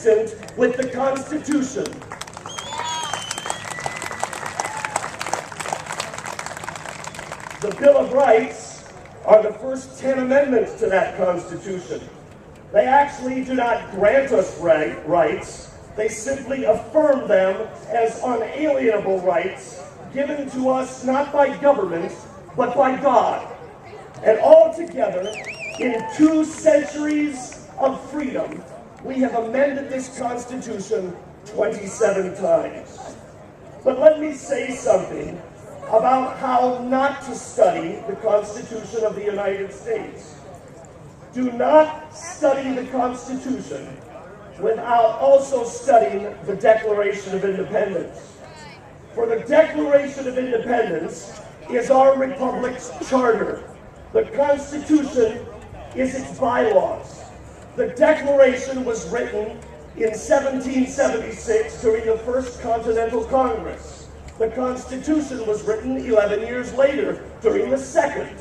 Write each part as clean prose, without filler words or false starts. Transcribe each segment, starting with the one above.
consistent with the Constitution. The Bill of Rights are the first 10 amendments to that Constitution. They actually do not grant us rights, they simply affirm them as unalienable rights given to us not by government, but by God. And altogether, in 2 centuries of freedom, we have amended this Constitution 27 times. But let me say something about how not to study the Constitution of the United States. Do not study the Constitution without also studying the Declaration of Independence. For the Declaration of Independence is our republic's charter. The Constitution is its bylaws. The Declaration was written in 1776 during the First Continental Congress. The Constitution was written 11 years later during the Second.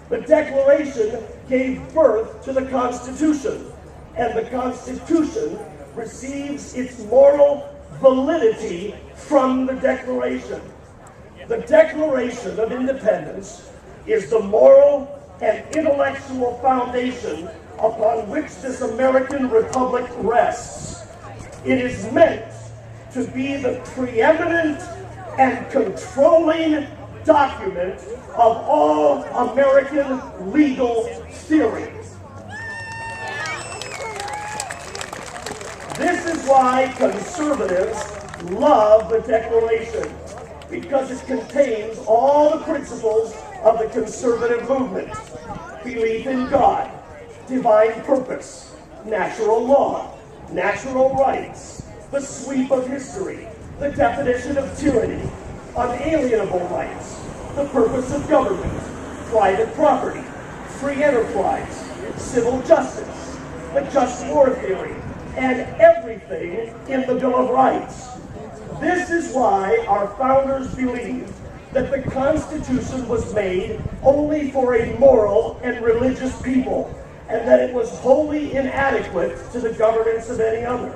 The Declaration gave birth to the Constitution, and the Constitution receives its moral validity from the Declaration. The Declaration of Independence is the moral and intellectual foundation upon which this American republic rests. It is meant to be the preeminent and controlling document of all American legal theory. This is why conservatives love the Declaration, because it contains all the principles of the conservative movement: belief in God, divine purpose, natural law, natural rights, the sweep of history, the definition of tyranny, unalienable rights, the purpose of government, private property, free enterprise, civil justice, the just war theory, and everything in the Bill of Rights. This is why our founders believed that the Constitution was made only for a moral and religious people, and that it was wholly inadequate to the governance of any other.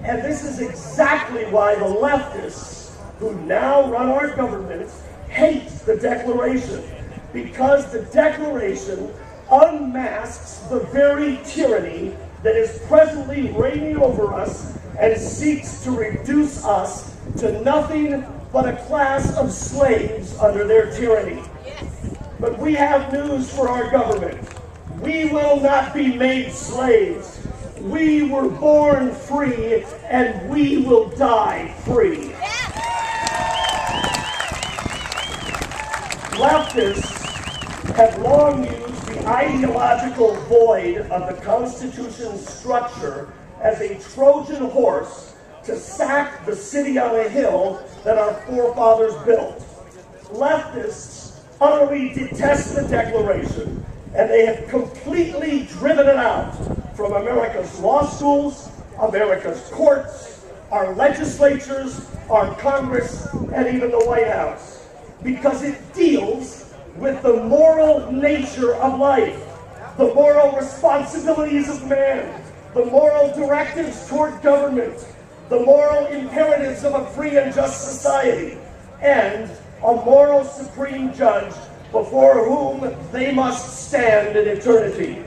And this is exactly why the leftists, who now run our government, hate the Declaration, because the Declaration unmasks the very tyranny that is presently reigning over us and seeks to reduce us to nothing but a class of slaves under their tyranny. But we have news for our government. We will not be made slaves. We were born free, and we will die free. Leftists have long used the ideological void of the Constitution's structure as a Trojan horse to sack the city on a hill that our forefathers built. Leftists utterly detest the Declaration, and they have completely driven it out from America's law schools, America's courts, our legislatures, our Congress, and even the White House, because it deals with the moral nature of life, the moral responsibilities of man, the moral directives toward government, the moral imperatives of a free and just society, and a moral supreme judge before whom they must stand in eternity.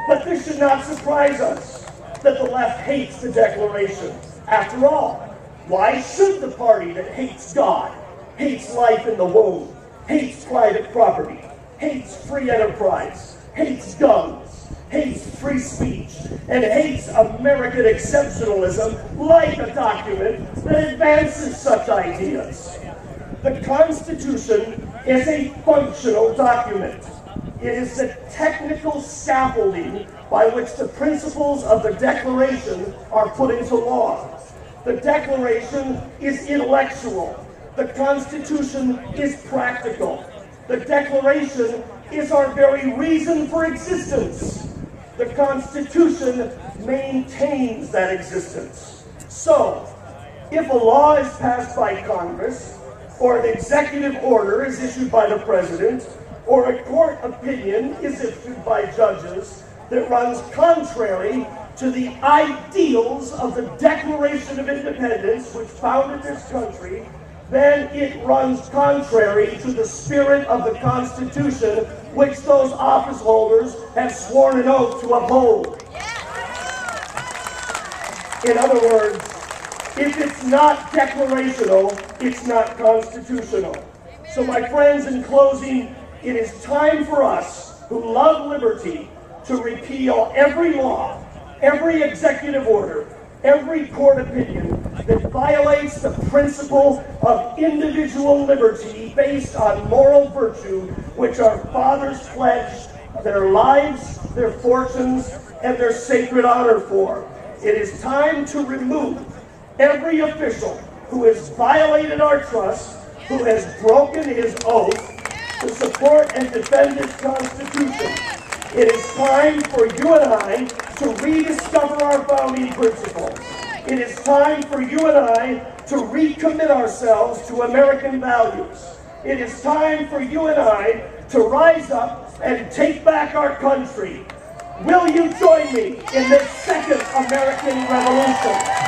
But this should not surprise us that the left hates the Declaration. After all, why should the party that hates God, hates life in the womb, hates private property, hates free enterprise, hates guns, hates free speech, and hates American exceptionalism like a document that advances such ideas? The Constitution is a functional document. It is the technical scaffolding by which the principles of the Declaration are put into law. The Declaration is intellectual. The Constitution is practical. The Declaration is our very reason for existence. The Constitution maintains that existence. So, if a law is passed by Congress, or an executive order is issued by the President, or a court opinion is issued by judges that runs contrary to the ideals of the Declaration of Independence, which founded this country, then it runs contrary to the spirit of the Constitution, which those office holders have sworn an oath to uphold. In other words, if it's not declarational, it's not constitutional. So my friends, in closing, it is time for us who love liberty to repeal every law, every executive order, every court opinion that violates the principle of individual liberty based on moral virtue, which our fathers pledged their lives, their fortunes, and their sacred honor for. It is time to remove every official who has violated our trust, who has broken his oath to support and defend this Constitution. It is time for you and I to rediscover our founding principles. It is time for you and I to recommit ourselves to American values. It is time for you and I to rise up and take back our country. Will you join me in this second American Revolution?